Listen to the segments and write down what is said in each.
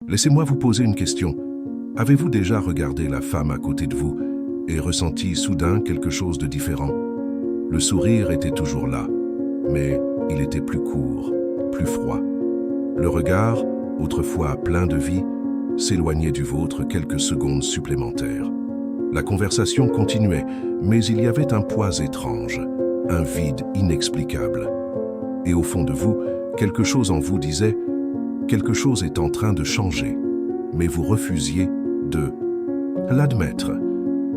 Laissez-moi vous poser une question. Avez-vous déjà regardé la femme à côté de vous et ressenti soudain quelque chose de différent? Le sourire était toujours là, mais il était plus court, plus froid. Le regard, autrefois plein de vie, s'éloignait du vôtre quelques secondes supplémentaires. La conversation continuait, mais il y avait un poids étrange, un vide inexplicable. Et au fond de vous, quelque chose en vous disait « quelque chose est en train de changer », mais vous refusiez de l'admettre.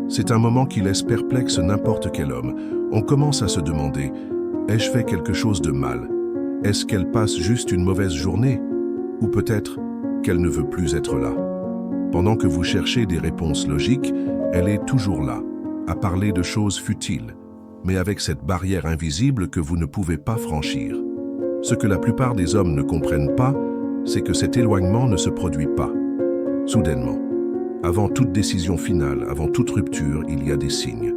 C'est un moment qui laisse perplexe n'importe quel homme. On commence à se demander « ai-je fait quelque chose de mal? Est-ce qu'elle passe juste une mauvaise journée? Ou peut-être qu'elle ne veut plus être là ?» Pendant que vous cherchez des réponses logiques, elle est toujours là, à parler de choses futiles, mais avec cette barrière invisible que vous ne pouvez pas franchir. Ce que la plupart des hommes ne comprennent pas, c'est que cet éloignement ne se produit pas soudainement. Avant toute décision finale, avant toute rupture, il y a des signes.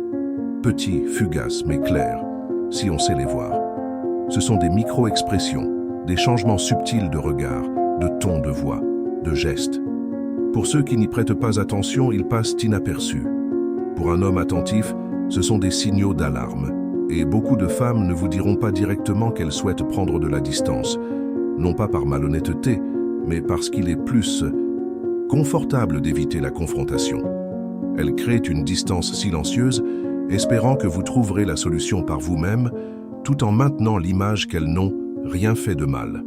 Petits, fugaces, mais clairs, si on sait les voir. Ce sont des micro-expressions, des changements subtils de regard, de ton de voix, de gestes. Pour ceux qui n'y prêtent pas attention, ils passent inaperçus. Pour un homme attentif, ce sont des signaux d'alarme. Et beaucoup de femmes ne vous diront pas directement qu'elles souhaitent prendre de la distance, non pas par malhonnêteté, mais parce qu'il est plus confortable d'éviter la confrontation. Elles créent une distance silencieuse, espérant que vous trouverez la solution par vous-même, tout en maintenant l'image qu'elles n'ont rien fait de mal.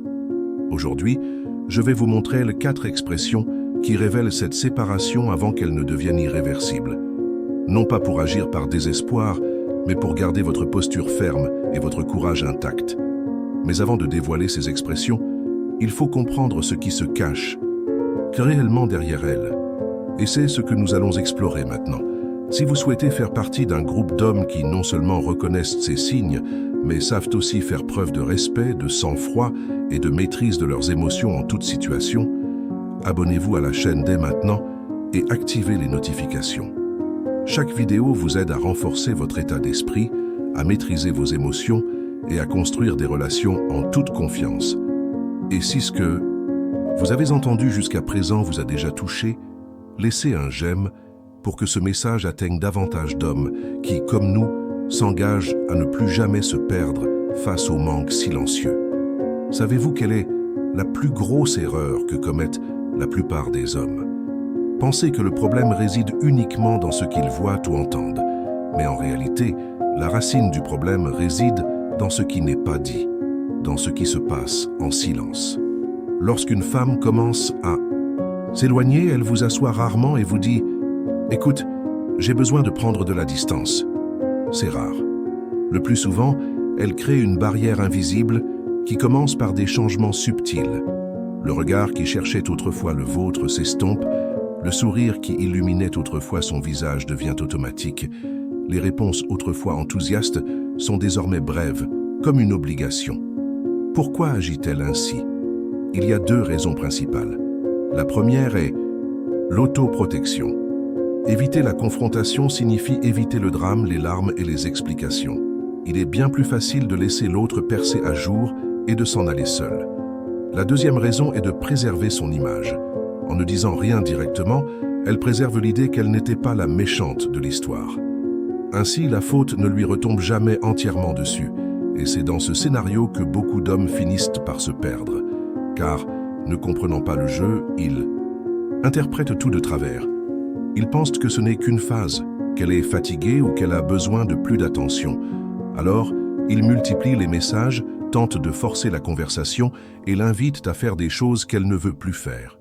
Aujourd'hui, je vais vous montrer les 4 expressions qui révèlent cette séparation avant qu'elle ne devienne irréversible. Non pas pour agir par désespoir, mais pour garder votre posture ferme et votre courage intact. Mais avant de dévoiler ces expressions, il faut comprendre ce qui se cache réellement derrière elles. Et c'est ce que nous allons explorer maintenant. Si vous souhaitez faire partie d'un groupe d'hommes qui non seulement reconnaissent ces signes, mais savent aussi faire preuve de respect, de sang-froid et de maîtrise de leurs émotions en toute situation, abonnez-vous à la chaîne dès maintenant et activez les notifications. Chaque vidéo vous aide à renforcer votre état d'esprit, à maîtriser vos émotions et à construire des relations en toute confiance. Et si ce que vous avez entendu jusqu'à présent vous a déjà touché, laissez un j'aime pour que ce message atteigne davantage d'hommes qui, comme nous, s'engagent à ne plus jamais se perdre face au manque silencieux. Savez-vous quelle est la plus grosse erreur que commettent la plupart des hommes? Pensez que le problème réside uniquement dans ce qu'ils voient ou entendent. Mais en réalité, la racine du problème réside dans ce qui n'est pas dit, dans ce qui se passe en silence. Lorsqu'une femme commence à s'éloigner, elle vous assoit rarement et vous dit « Écoute, j'ai besoin de prendre de la distance ». C'est rare. Le plus souvent, elle crée une barrière invisible qui commence par des changements subtils. Le regard qui cherchait autrefois le vôtre s'estompe, le sourire qui illuminait autrefois son visage devient automatique. Les réponses autrefois enthousiastes sont désormais brèves, comme une obligation. Pourquoi agit-elle ainsi? Il y a 2 raisons principales. La première est l'autoprotection. Éviter la confrontation signifie éviter le drame, les larmes et les explications. Il est bien plus facile de laisser l'autre percer à jour et de s'en aller seul. La deuxième raison est de préserver son image. En ne disant rien directement, elle préserve l'idée qu'elle n'était pas la méchante de l'histoire. Ainsi, la faute ne lui retombe jamais entièrement dessus. Et c'est dans ce scénario que beaucoup d'hommes finissent par se perdre. Car, ne comprenant pas le jeu, ils interprètent tout de travers. Ils pensent que ce n'est qu'une phase, qu'elle est fatiguée ou qu'elle a besoin de plus d'attention. Alors, ils multiplient les messages, tentent de forcer la conversation et l'invitent à faire des choses qu'elle ne veut plus faire.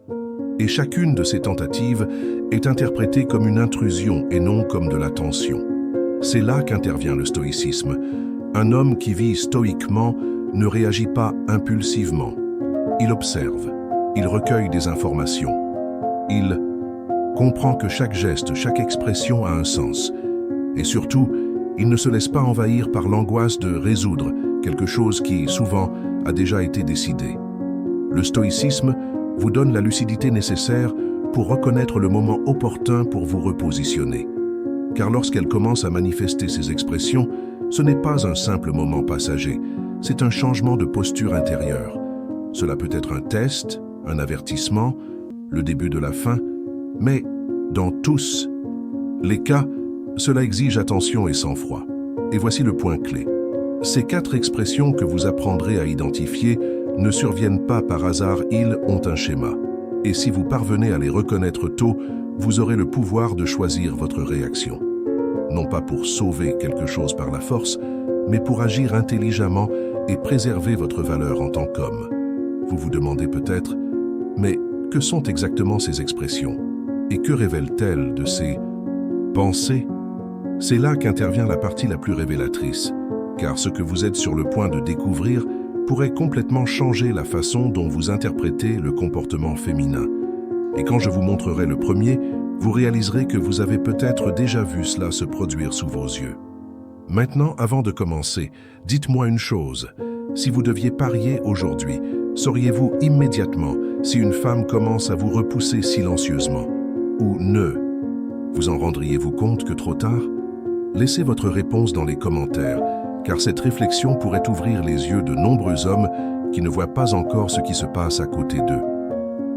Et chacune de ces tentatives est interprétée comme une intrusion et non comme de la tension. C'est là qu'intervient le stoïcisme. Un homme qui vit stoïquement ne réagit pas impulsivement. Il observe, il recueille des informations. Il comprend que chaque geste, chaque expression a un sens. Et surtout, il ne se laisse pas envahir par l'angoisse de résoudre quelque chose qui, souvent, a déjà été décidé. Le stoïcisme vous donne la lucidité nécessaire pour reconnaître le moment opportun pour vous repositionner. Car lorsqu'elle commence à manifester ses expressions, ce n'est pas un simple moment passager, c'est un changement de posture intérieure. Cela peut être un test, un avertissement le début de la fin, mais dans tous les cas, cela exige attention et sang-froid. Et voici le point clé. Ces 4 expressions que vous apprendrez à identifier ne surviennent pas par hasard, ils ont un schéma. Et si vous parvenez à les reconnaître tôt, vous aurez le pouvoir de choisir votre réaction. Non pas pour sauver quelque chose par la force, mais pour agir intelligemment et préserver votre valeur en tant qu'homme. Vous vous demandez peut-être, mais que sont exactement ces expressions? Et que révèlent-elles de ces pensées? C'est là qu'intervient la partie la plus révélatrice, car ce que vous êtes sur le point de découvrir pourrait complètement changer la façon dont vous interprétez le comportement féminin. Et quand je vous montrerai le premier, vous réaliserez que vous avez peut-être déjà vu cela se produire sous vos yeux. Maintenant, avant de commencer, dites-moi une chose. Si vous deviez parier aujourd'hui, sauriez-vous immédiatement si une femme commence à vous repousser silencieusement ou ne? Vous en rendriez-vous compte que trop tard? Laissez votre réponse dans les commentaires, car cette réflexion pourrait ouvrir les yeux de nombreux hommes qui ne voient pas encore ce qui se passe à côté d'eux.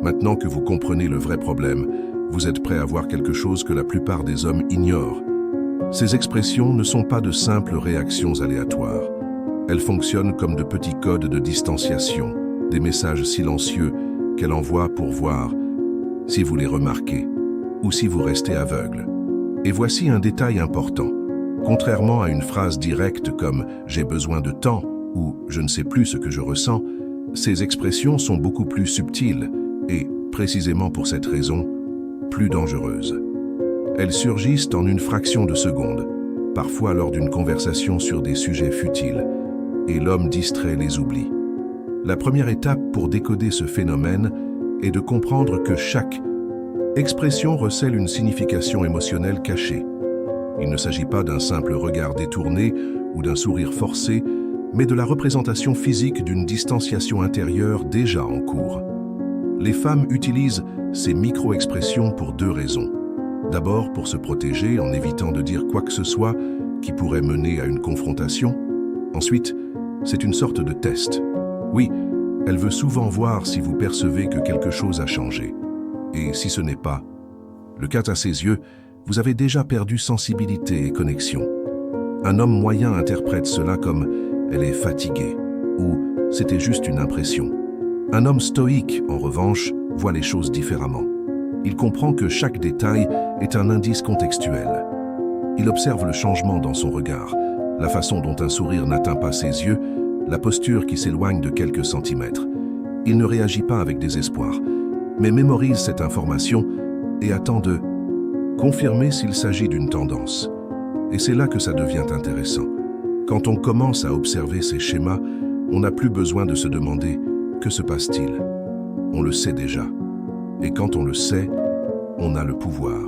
Maintenant que vous comprenez le vrai problème, vous êtes prêt à voir quelque chose que la plupart des hommes ignorent. Ces expressions ne sont pas de simples réactions aléatoires. Elles fonctionnent comme de petits codes de distanciation, des messages silencieux qu'elle envoie pour voir si vous les remarquez ou si vous restez aveugle. Et voici un détail important. Contrairement à une phrase directe comme « j'ai besoin de temps » ou « je ne sais plus ce que je ressens », ces expressions sont beaucoup plus subtiles et, précisément pour cette raison, plus dangereuses. Elles surgissent en une fraction de seconde, parfois lors d'une conversation sur des sujets futiles, et l'homme distrait les oublie. La première étape pour décoder ce phénomène est de comprendre que chaque expression recèle une signification émotionnelle cachée. Il ne s'agit pas d'un simple regard détourné ou d'un sourire forcé, mais de la représentation physique d'une distanciation intérieure déjà en cours. Les femmes utilisent ces micro-expressions pour 2 raisons. D'abord pour se protéger en évitant de dire quoi que ce soit qui pourrait mener à une confrontation. Ensuite, c'est une sorte de test. Oui, elle veut souvent voir si vous percevez que quelque chose a changé. Et si ce n'est pas le cas à ses yeux, vous avez déjà perdu sensibilité et connexion. Un homme moyen interprète cela comme « elle est fatiguée » ou « c'était juste une impression ». Un homme stoïque, en revanche, voit les choses différemment. Il comprend que chaque détail est un indice contextuel. Il observe le changement dans son regard, la façon dont un sourire n'atteint pas ses yeux, la posture qui s'éloigne de quelques centimètres. Il ne réagit pas avec désespoir, mais mémorise cette information et attend de confirmer s'il s'agit d'une tendance. Et c'est là que ça devient intéressant. Quand on commence à observer ces schémas, on n'a plus besoin de se demander « que se passe-t-il ?» On le sait déjà. Et quand on le sait, on a le pouvoir.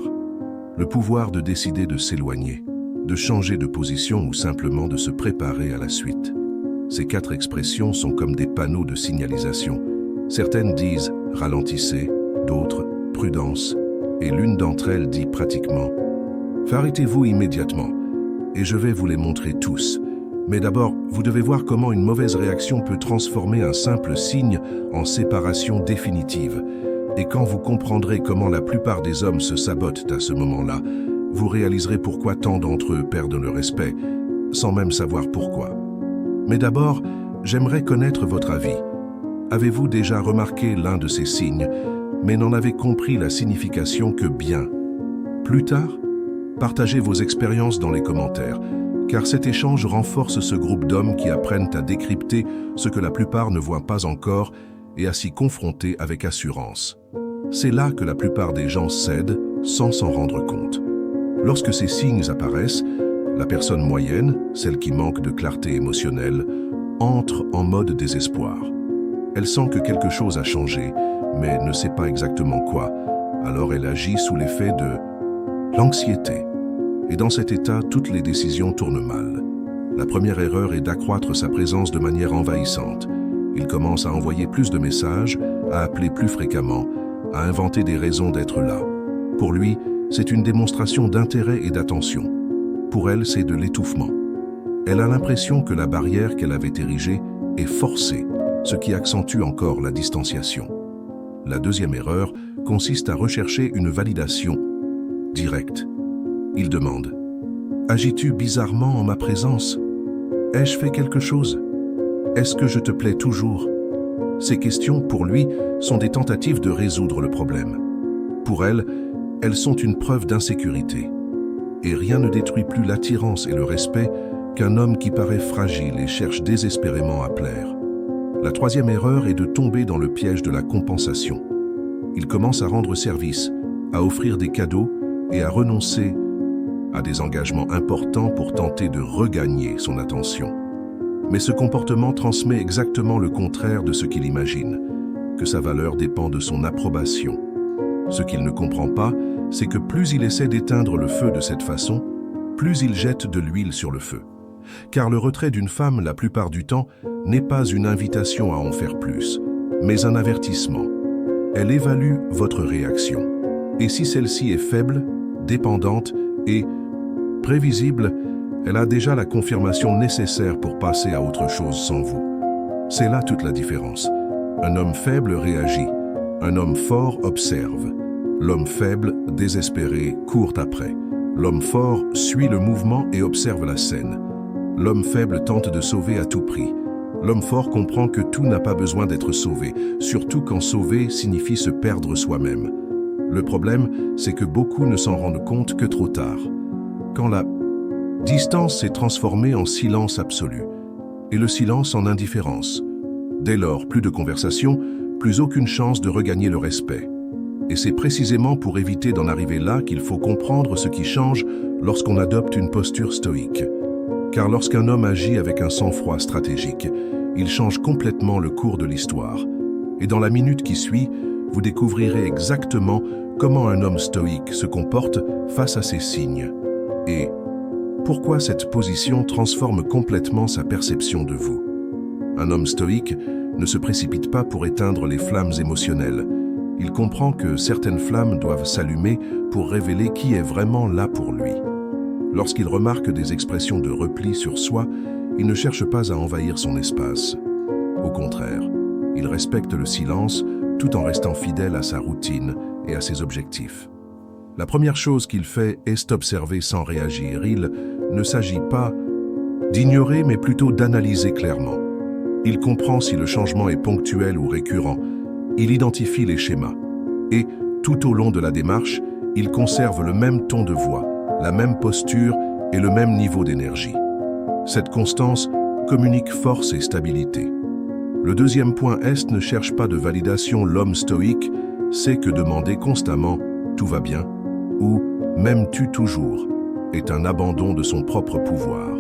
Le pouvoir de décider de s'éloigner, de changer de position ou simplement de se préparer à la suite. Ces 4 expressions sont comme des panneaux de signalisation. Certaines disent « ralentissez », d'autres « prudence », et l'une d'entre elles dit pratiquement « arrêtez-vous immédiatement ». Et je vais vous les montrer tous. Mais d'abord, vous devez voir comment une mauvaise réaction peut transformer un simple signe en séparation définitive. Et quand vous comprendrez comment la plupart des hommes se sabotent à ce moment-là, vous réaliserez pourquoi tant d'entre eux perdent le respect, sans même savoir pourquoi. Mais d'abord, j'aimerais connaître votre avis. Avez-vous déjà remarqué l'un de ces signes, mais n'en avez compris la signification que bien plus tard? Partagez vos expériences dans les commentaires, car cet échange renforce ce groupe d'hommes qui apprennent à décrypter ce que la plupart ne voient pas encore et à s'y confronter avec assurance. C'est là que la plupart des gens cèdent sans s'en rendre compte. Lorsque ces signes apparaissent, la personne moyenne, celle qui manque de clarté émotionnelle, entre en mode désespoir. Elle sent que quelque chose a changé, mais ne sait pas exactement quoi. Alors elle agit sous l'effet de l'anxiété. Et dans cet état, toutes les décisions tournent mal. La première erreur est d'accroître sa présence de manière envahissante. Il commence à envoyer plus de messages, à appeler plus fréquemment, à inventer des raisons d'être là. Pour lui, c'est une démonstration d'intérêt et d'attention. Pour elle, c'est de l'étouffement. Elle a l'impression que la barrière qu'elle avait érigée est forcée, ce qui accentue encore la distanciation. La deuxième erreur consiste à rechercher une validation directe. Il demande « Agis-tu bizarrement en ma présence? Ai-je fait quelque chose? Est-ce que je te plais toujours ?» Ces questions, pour lui, sont des tentatives de résoudre le problème. Pour elle, elles sont une preuve d'insécurité. Et rien ne détruit plus l'attirance et le respect qu'un homme qui paraît fragile et cherche désespérément à plaire. La troisième erreur est de tomber dans le piège de la compensation. Il commence à rendre service, à offrir des cadeaux et à renoncer à des engagements importants pour tenter de regagner son attention. Mais ce comportement transmet exactement le contraire de ce qu'il imagine, que sa valeur dépend de son approbation. Ce qu'il ne comprend pas, c'est que plus il essaie d'éteindre le feu de cette façon, plus il jette de l'huile sur le feu. Car le retrait d'une femme, la plupart du temps, n'est pas une invitation à en faire plus, mais un avertissement. Elle évalue votre réaction. Et si celle-ci est faible, dépendante et prévisible, elle a déjà la confirmation nécessaire pour passer à autre chose sans vous. C'est là toute la différence. Un homme faible réagit, un homme fort observe. L'homme faible, désespéré, court après. L'homme fort suit le mouvement et observe la scène. L'homme faible tente de sauver à tout prix. L'homme fort comprend que tout n'a pas besoin d'être sauvé, surtout quand sauver signifie se perdre soi-même. Le problème, c'est que beaucoup ne s'en rendent compte que trop tard. Quand la distance s'est transformée en silence absolu, et le silence en indifférence. Dès lors, plus de conversation, plus aucune chance de regagner le respect. Et c'est précisément pour éviter d'en arriver là qu'il faut comprendre ce qui change lorsqu'on adopte une posture stoïque. Car lorsqu'un homme agit avec un sang-froid stratégique, il change complètement le cours de l'histoire. Et dans la minute qui suit, vous découvrirez exactement comment un homme stoïque se comporte face à ces signes. Et pourquoi cette position transforme complètement sa perception de vous. Un homme stoïque ne se précipite pas pour éteindre les flammes émotionnelles. Il comprend que certaines flammes doivent s'allumer pour révéler qui est vraiment là pour lui. Lorsqu'il remarque des expressions de repli sur soi, il ne cherche pas à envahir son espace. Au contraire, il respecte le silence tout en restant fidèle à sa routine et à ses objectifs. La première chose qu'il fait est observer sans réagir. Il ne s'agit pas d'ignorer, mais plutôt d'analyser clairement. Il comprend si le changement est ponctuel ou récurrent. Il identifie les schémas. Et, tout au long de la démarche, il conserve le même ton de voix, la même posture et le même niveau d'énergie. Cette constance communique force et stabilité. Le deuxième point est ne cherche pas de validation. L'homme stoïque sait que demander constamment « tout va bien » ou « m'aimes-tu toujours » est un abandon de son propre pouvoir.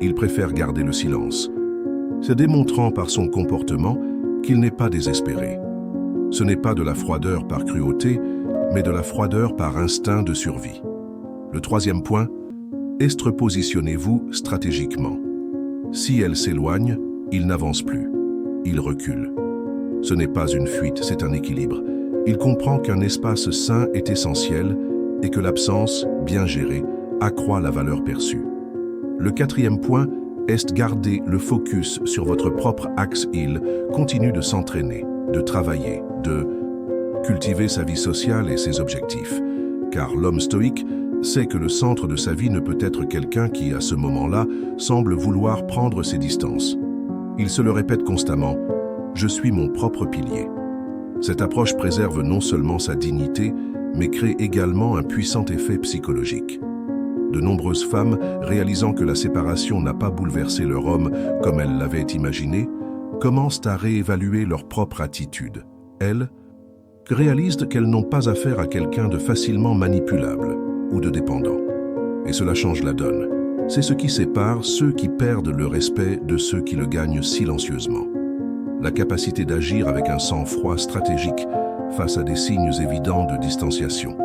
Il préfère garder le silence. C'est démontrant par son comportement qu'il n'est pas désespéré. Ce n'est pas de la froideur par cruauté, mais de la froideur par instinct de survie. Le troisième point, positionnez-vous stratégiquement. Si elle s'éloigne, il n'avance plus. Il recule. Ce n'est pas une fuite, c'est un équilibre. Il comprend qu'un espace sain est essentiel et que l'absence, bien gérée, accroît la valeur perçue. Le quatrième point est garder le focus sur votre propre axe. Il continue de s'entraîner, de travailler, de cultiver sa vie sociale et ses objectifs. Car l'homme stoïque sait que le centre de sa vie ne peut être quelqu'un qui, à ce moment-là, semble vouloir prendre ses distances. Il se le répète constamment, « Je suis mon propre pilier ». Cette approche préserve non seulement sa dignité, mais crée également un puissant effet psychologique. De nombreuses femmes, réalisant que la séparation n'a pas bouleversé leur homme comme elles l'avaient imaginé, commencent à réévaluer leur propre attitude. Elles réalisent qu'elles n'ont pas affaire à quelqu'un de facilement manipulable ou de dépendant. Et cela change la donne. C'est ce qui sépare ceux qui perdent le respect de ceux qui le gagnent silencieusement. La capacité d'agir avec un sang-froid stratégique face à des signes évidents de distanciation.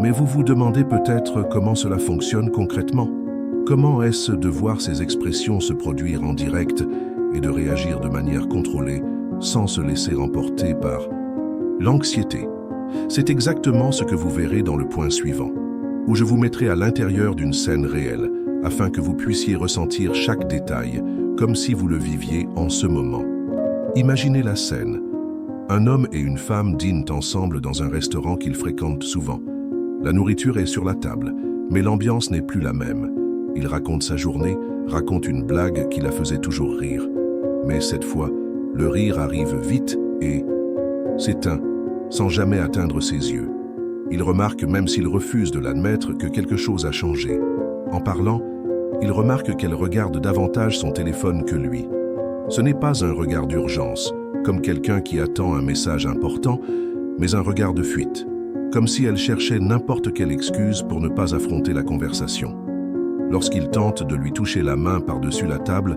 Mais vous vous demandez peut-être comment cela fonctionne concrètement. Comment est-ce de voir ces expressions se produire en direct et de réagir de manière contrôlée sans se laisser emporter par l'anxiété? C'est exactement ce que vous verrez dans le point suivant, où je vous mettrai à l'intérieur d'une scène réelle afin que vous puissiez ressentir chaque détail comme si vous le viviez en ce moment. Imaginez la scène. Un homme et une femme dînent ensemble dans un restaurant qu'ils fréquentent souvent. La nourriture est sur la table, mais l'ambiance n'est plus la même. Il raconte sa journée, raconte une blague qui la faisait toujours rire. Mais cette fois, le rire arrive vite et s'éteint, sans jamais atteindre ses yeux. Il remarque, même s'il refuse de l'admettre, que quelque chose a changé. En parlant, il remarque qu'elle regarde davantage son téléphone que lui. Ce n'est pas un regard d'urgence, comme quelqu'un qui attend un message important, mais un regard de fuite, comme si elle cherchait n'importe quelle excuse pour ne pas affronter la conversation. Lorsqu'il tente de lui toucher la main par-dessus la table,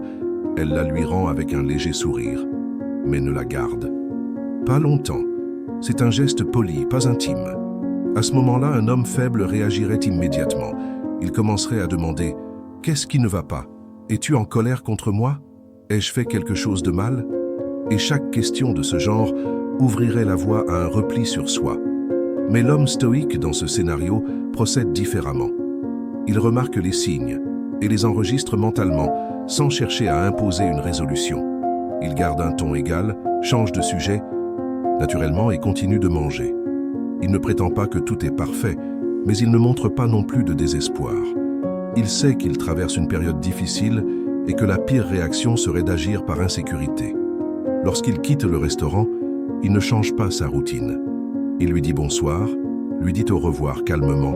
elle la lui rend avec un léger sourire, mais ne la garde. Pas longtemps. C'est un geste poli, pas intime. À ce moment-là, un homme faible réagirait immédiatement. Il commencerait à demander « Qu'est-ce qui ne va pas? Es-tu en colère contre moi? Ai-je fait quelque chose de mal ?» Et chaque question de ce genre ouvrirait la voie à un repli sur soi. Mais l'homme stoïque dans ce scénario procède différemment. Il remarque les signes et les enregistre mentalement sans chercher à imposer une résolution. Il garde un ton égal, change de sujet, naturellement, et continue de manger. Il ne prétend pas que tout est parfait, mais il ne montre pas non plus de désespoir. Il sait qu'il traverse une période difficile et que la pire réaction serait d'agir par insécurité. Lorsqu'il quitte le restaurant, il ne change pas sa routine. Il lui dit bonsoir, lui dit au revoir calmement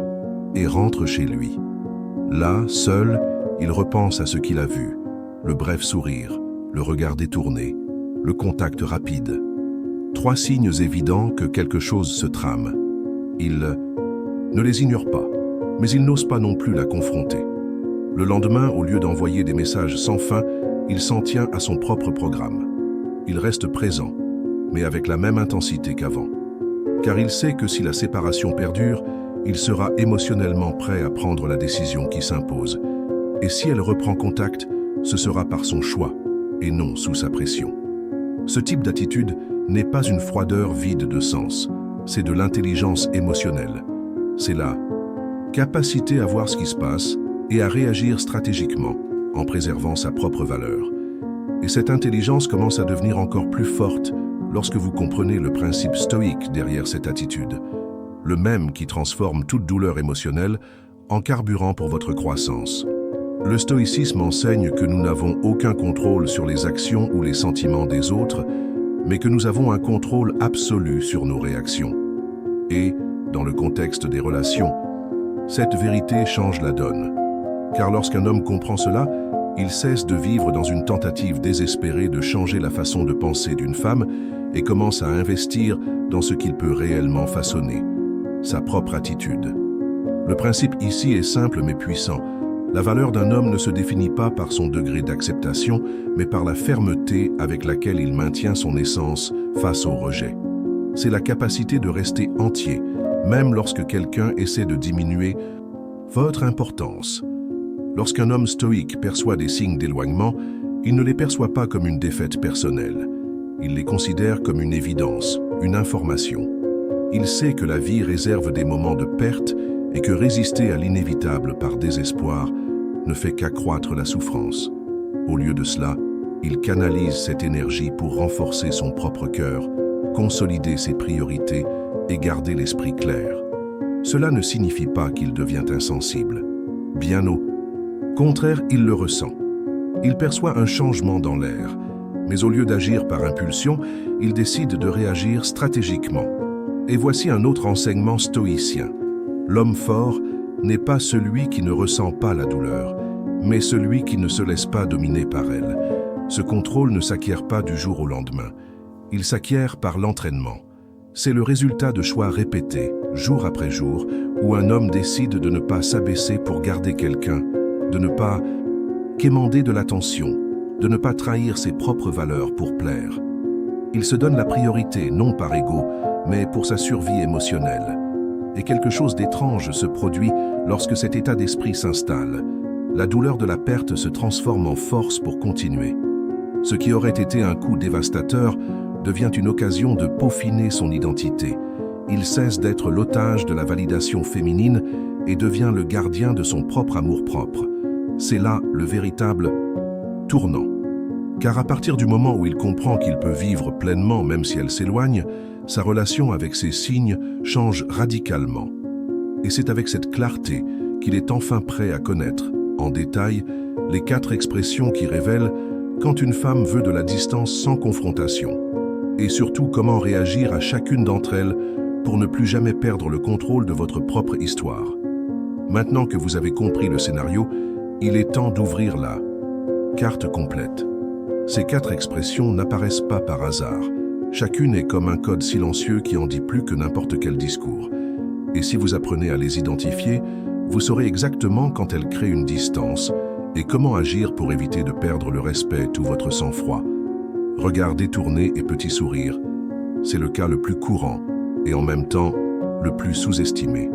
et rentre chez lui. Là, seul, il repense à ce qu'il a vu, le bref sourire, le regard détourné, le contact rapide. 3 signes évidents que quelque chose se trame. Il ne les ignore pas, mais il n'ose pas non plus la confronter. Le lendemain, au lieu d'envoyer des messages sans fin, il s'en tient à son propre programme. Il reste présent, mais avec la même intensité qu'avant. Car il sait que si la séparation perdure, il sera émotionnellement prêt à prendre la décision qui s'impose. Et si elle reprend contact, ce sera par son choix, et non sous sa pression. Ce type d'attitude n'est pas une froideur vide de sens, c'est de l'intelligence émotionnelle. C'est la capacité à voir ce qui se passe et à réagir stratégiquement, en préservant sa propre valeur. Et cette intelligence commence à devenir encore plus forte lorsque vous comprenez le principe stoïque derrière cette attitude, le même qui transforme toute douleur émotionnelle en carburant pour votre croissance. Le stoïcisme enseigne que nous n'avons aucun contrôle sur les actions ou les sentiments des autres, mais que nous avons un contrôle absolu sur nos réactions. Et, dans le contexte des relations, cette vérité change la donne. Car lorsqu'un homme comprend cela, il cesse de vivre dans une tentative désespérée de changer la façon de penser d'une femme et commence à investir dans ce qu'il peut réellement façonner, sa propre attitude. Le principe ici est simple mais puissant. La valeur d'un homme ne se définit pas par son degré d'acceptation, mais par la fermeté avec laquelle il maintient son essence face au rejet. C'est la capacité de rester entier, même lorsque quelqu'un essaie de diminuer votre importance. Lorsqu'un homme stoïque perçoit des signes d'éloignement, il ne les perçoit pas comme une défaite personnelle. Il les considère comme une évidence, une information. Il sait que la vie réserve des moments de perte et que résister à l'inévitable par désespoir ne fait qu'accroître la souffrance. Au lieu de cela, il canalise cette énergie pour renforcer son propre cœur, consolider ses priorités et garder l'esprit clair. Cela ne signifie pas qu'il devient insensible. Bien au contraire, il le ressent. Il perçoit un changement dans l'air, mais au lieu d'agir par impulsion, il décide de réagir stratégiquement. Et voici un autre enseignement stoïcien. L'homme fort n'est pas celui qui ne ressent pas la douleur, mais celui qui ne se laisse pas dominer par elle. Ce contrôle ne s'acquiert pas du jour au lendemain. Il s'acquiert par l'entraînement. C'est le résultat de choix répétés, jour après jour, où un homme décide de ne pas s'abaisser pour garder quelqu'un, de ne pas quémander de l'attention, de ne pas trahir ses propres valeurs pour plaire. Il se donne la priorité, non par ego, mais pour sa survie émotionnelle. Et quelque chose d'étrange se produit lorsque cet état d'esprit s'installe. La douleur de la perte se transforme en force pour continuer. Ce qui aurait été un coup dévastateur devient une occasion de peaufiner son identité. Il cesse d'être l'otage de la validation féminine et devient le gardien de son propre amour-propre. C'est là le véritable tournant. Car à partir du moment où il comprend qu'il peut vivre pleinement même si elle s'éloigne, sa relation avec ces signes change radicalement. Et c'est avec cette clarté qu'il est enfin prêt à connaître, en détail, les 4 expressions qui révèlent quand une femme veut de la distance sans confrontation, et surtout comment réagir à chacune d'entre elles pour ne plus jamais perdre le contrôle de votre propre histoire. Maintenant que vous avez compris le scénario, il est temps d'ouvrir la carte complète. Ces 4 expressions n'apparaissent pas par hasard. Chacune est comme un code silencieux qui en dit plus que n'importe quel discours. Et si vous apprenez à les identifier, vous saurez exactement quand elles créent une distance et comment agir pour éviter de perdre le respect ou votre sang-froid. Regard détourné et petit sourire, c'est le cas le plus courant et en même temps le plus sous-estimé.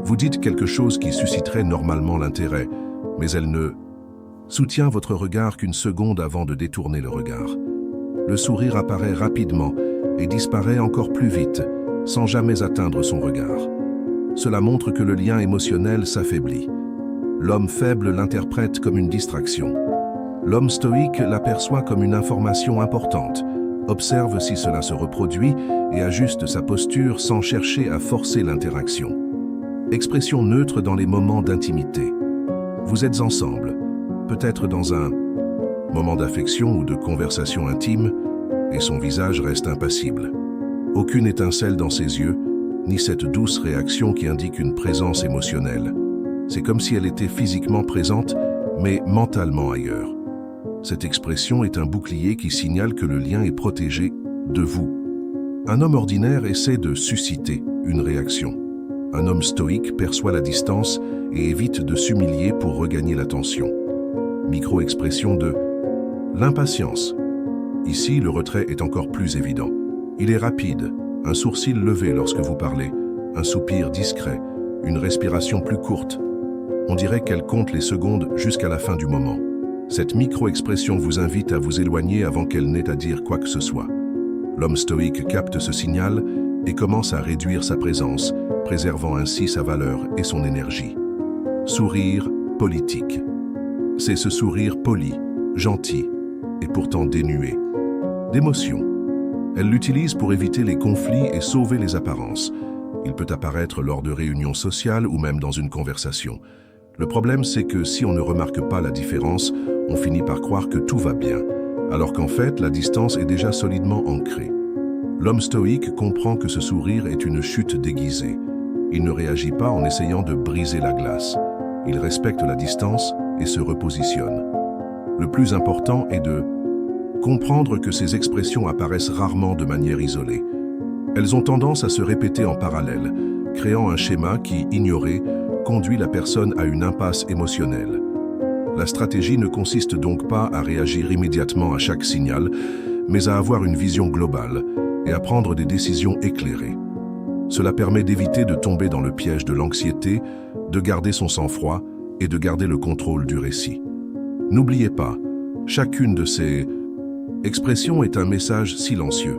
Vous dites quelque chose qui susciterait normalement l'intérêt, mais elle ne soutient votre regard qu'une seconde avant de détourner le regard. Le sourire apparaît rapidement et disparaît encore plus vite, sans jamais atteindre son regard. Cela montre que le lien émotionnel s'affaiblit. L'homme faible l'interprète comme une distraction. L'homme stoïque l'aperçoit comme une information importante, observe si cela se reproduit et ajuste sa posture sans chercher à forcer l'interaction. Expression neutre dans les moments d'intimité. Vous êtes ensemble, peut-être dans un moment d'affection ou de conversation intime, et son visage reste impassible. Aucune étincelle dans ses yeux, ni cette douce réaction qui indique une présence émotionnelle. C'est comme si elle était physiquement présente, mais mentalement ailleurs. Cette expression est un bouclier qui signale que le lien est protégé de vous. Un homme ordinaire essaie de susciter une réaction. Un homme stoïque perçoit la distance et évite de s'humilier pour regagner l'attention. Micro-expression de l'impatience. Ici, le retrait est encore plus évident. Il est rapide, un sourcil levé lorsque vous parlez, un soupir discret, une respiration plus courte. On dirait qu'elle compte les secondes jusqu'à la fin du moment. Cette micro-expression vous invite à vous éloigner avant qu'elle n'ait à dire quoi que ce soit. L'homme stoïque capte ce signal et commence à réduire sa présence, préservant ainsi sa valeur et son énergie. Sourire politique. C'est ce sourire poli, gentil et pourtant dénué d'émotion. Elle l'utilise pour éviter les conflits et sauver les apparences. Il peut apparaître lors de réunions sociales ou même dans une conversation. Le problème, c'est que si on ne remarque pas la différence, on finit par croire que tout va bien, alors qu'en fait, la distance est déjà solidement ancrée. L'homme stoïque comprend que ce sourire est une chute déguisée. Il ne réagit pas en essayant de briser la glace. Il respecte la distance et se repositionne. Le plus important est de comprendre que ces expressions apparaissent rarement de manière isolée. Elles ont tendance à se répéter en parallèle, créant un schéma qui, ignoré, conduit la personne à une impasse émotionnelle. La stratégie ne consiste donc pas à réagir immédiatement à chaque signal, mais à avoir une vision globale et à prendre des décisions éclairées. Cela permet d'éviter de tomber dans le piège de l'anxiété, de garder son sang-froid et de garder le contrôle du récit. N'oubliez pas, chacune de ces expressions est un message silencieux.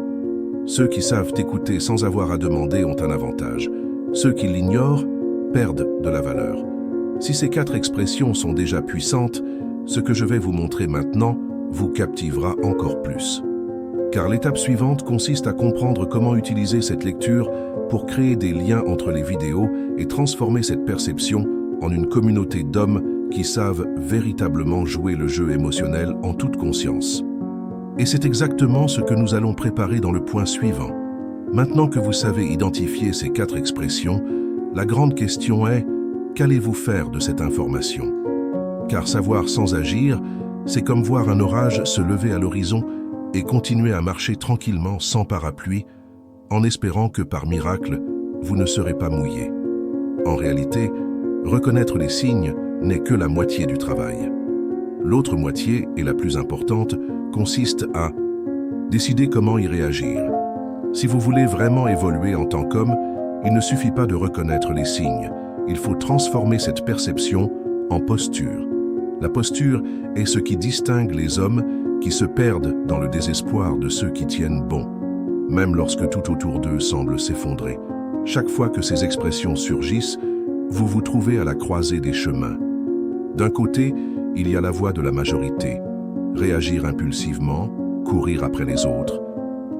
Ceux qui savent écouter sans avoir à demander ont un avantage. Ceux qui l'ignorent perdent de la valeur. Si ces 4 expressions sont déjà puissantes, ce que je vais vous montrer maintenant vous captivera encore plus. Car l'étape suivante consiste à comprendre comment utiliser cette lecture pour créer des liens entre les vidéos et transformer cette perception en une communauté d'hommes qui savent véritablement jouer le jeu émotionnel en toute conscience. Et c'est exactement ce que nous allons préparer dans le point suivant. Maintenant que vous savez identifier ces 4 expressions, la grande question est, qu'allez-vous faire de cette information? Car savoir sans agir, c'est comme voir un orage se lever à l'horizon et continuer à marcher tranquillement sans parapluie, en espérant que par miracle, vous ne serez pas mouillé. En réalité, reconnaître les signes n'est que la moitié du travail. L'autre moitié, et la plus importante, consiste à décider comment y réagir. Si vous voulez vraiment évoluer en tant qu'homme, il ne suffit pas de reconnaître les signes. Il faut transformer cette perception en posture. La posture est ce qui distingue les hommes qui se perdent dans le désespoir de ceux qui tiennent bon, même lorsque tout autour d'eux semble s'effondrer. Chaque fois que ces expressions surgissent, vous vous trouvez à la croisée des chemins. D'un côté, il y a la voix de la majorité, réagir impulsivement, courir après les autres,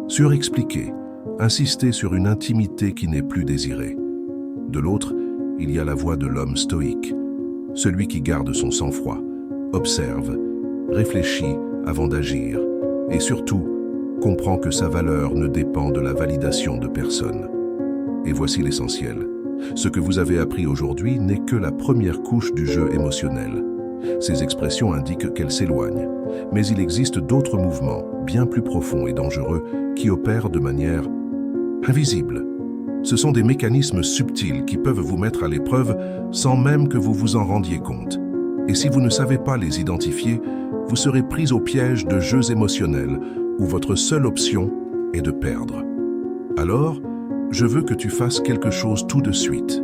surexpliquer, insister sur une intimité qui n'est plus désirée. De l'autre, il y a la voix de l'homme stoïque, celui qui garde son sang-froid, observe, réfléchit avant d'agir et surtout comprend que sa valeur ne dépend de la validation de personne. Et voici l'essentiel. Ce que vous avez appris aujourd'hui n'est que la première couche du jeu émotionnel. Ces expressions indiquent qu'elles s'éloignent, mais il existe d'autres mouvements, bien plus profonds et dangereux, qui opèrent de manière invisible. Ce sont des mécanismes subtils qui peuvent vous mettre à l'épreuve sans même que vous vous en rendiez compte. Et si vous ne savez pas les identifier, vous serez pris au piège de jeux émotionnels où votre seule option est de perdre. Alors, je veux que tu fasses quelque chose tout de suite.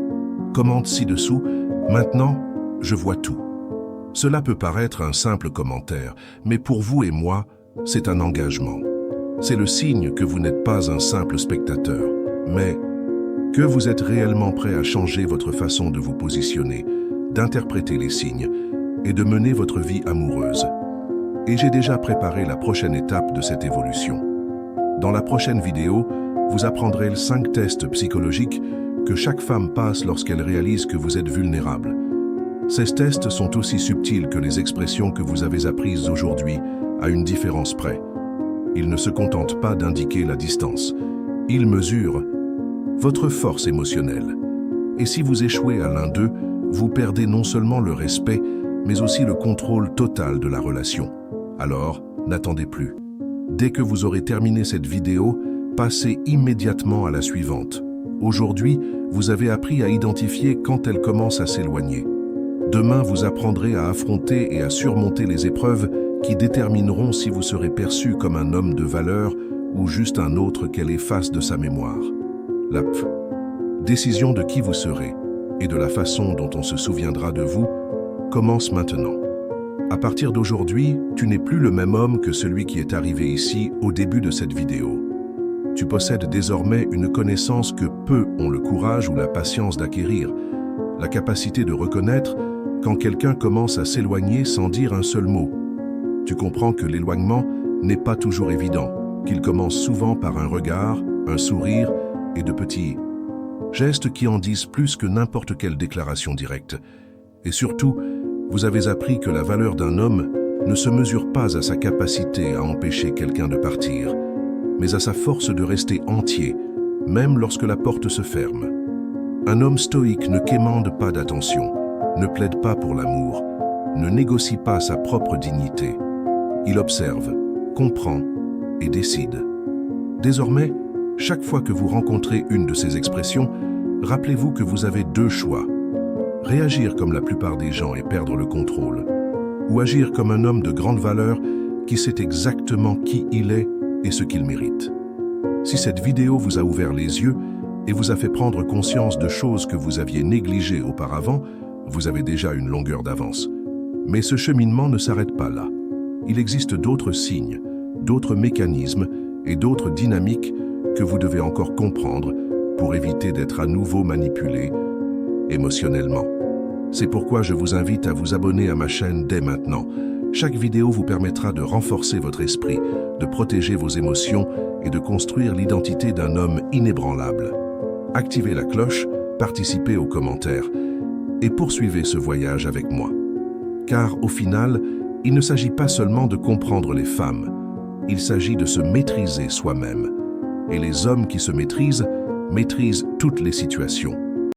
Commente ci-dessous, maintenant, je vois tout. Cela peut paraître un simple commentaire, mais pour vous et moi, c'est un engagement. C'est le signe que vous n'êtes pas un simple spectateur, mais que vous êtes réellement prêt à changer votre façon de vous positionner, d'interpréter les signes et de mener votre vie amoureuse. Et j'ai déjà préparé la prochaine étape de cette évolution. Dans la prochaine vidéo, vous apprendrez les 5 tests psychologiques que chaque femme passe lorsqu'elle réalise que vous êtes vulnérable. Ces tests sont aussi subtils que les expressions que vous avez apprises aujourd'hui, à une différence près. Ils ne se contentent pas d'indiquer la distance. Ils mesurent votre force émotionnelle. Et si vous échouez à l'un d'eux, vous perdez non seulement le respect, mais aussi le contrôle total de la relation. Alors, n'attendez plus. Dès que vous aurez terminé cette vidéo, passez immédiatement à la suivante. Aujourd'hui, vous avez appris à identifier quand elle commence à s'éloigner. Demain, vous apprendrez à affronter et à surmonter les épreuves qui détermineront si vous serez perçu comme un homme de valeur ou juste un autre qu'elle efface de sa mémoire. La décision de qui vous serez et de la façon dont on se souviendra de vous commence maintenant. À partir d'aujourd'hui, tu n'es plus le même homme que celui qui est arrivé ici au début de cette vidéo. Tu possèdes désormais une connaissance que peu ont le courage ou la patience d'acquérir, la capacité de reconnaître quand quelqu'un commence à s'éloigner sans dire un seul mot. Tu comprends que l'éloignement n'est pas toujours évident, qu'il commence souvent par un regard, un sourire et de petits gestes qui en disent plus que n'importe quelle déclaration directe. Et surtout, vous avez appris que la valeur d'un homme ne se mesure pas à sa capacité à empêcher quelqu'un de partir, mais à sa force de rester entier, même lorsque la porte se ferme. Un homme stoïque ne quémande pas d'attention, ne plaide pas pour l'amour, ne négocie pas sa propre dignité. Il observe, comprend et décide. Désormais, chaque fois que vous rencontrez une de ces expressions, rappelez-vous que vous avez 2 choix. Réagir comme la plupart des gens et perdre le contrôle, ou agir comme un homme de grande valeur qui sait exactement qui il est et ce qu'il mérite. Si cette vidéo vous a ouvert les yeux et vous a fait prendre conscience de choses que vous aviez négligées auparavant, vous avez déjà une longueur d'avance. Mais ce cheminement ne s'arrête pas là. Il existe d'autres signes, d'autres mécanismes et d'autres dynamiques que vous devez encore comprendre pour éviter d'être à nouveau manipulé émotionnellement. C'est pourquoi je vous invite à vous abonner à ma chaîne dès maintenant. Chaque vidéo vous permettra de renforcer votre esprit, de protéger vos émotions et de construire l'identité d'un homme inébranlable. Activez la cloche, participez aux commentaires et poursuivez ce voyage avec moi. Car au final, il ne s'agit pas seulement de comprendre les femmes, il s'agit de se maîtriser soi-même. Et les hommes qui se maîtrisent, maîtrisent toutes les situations.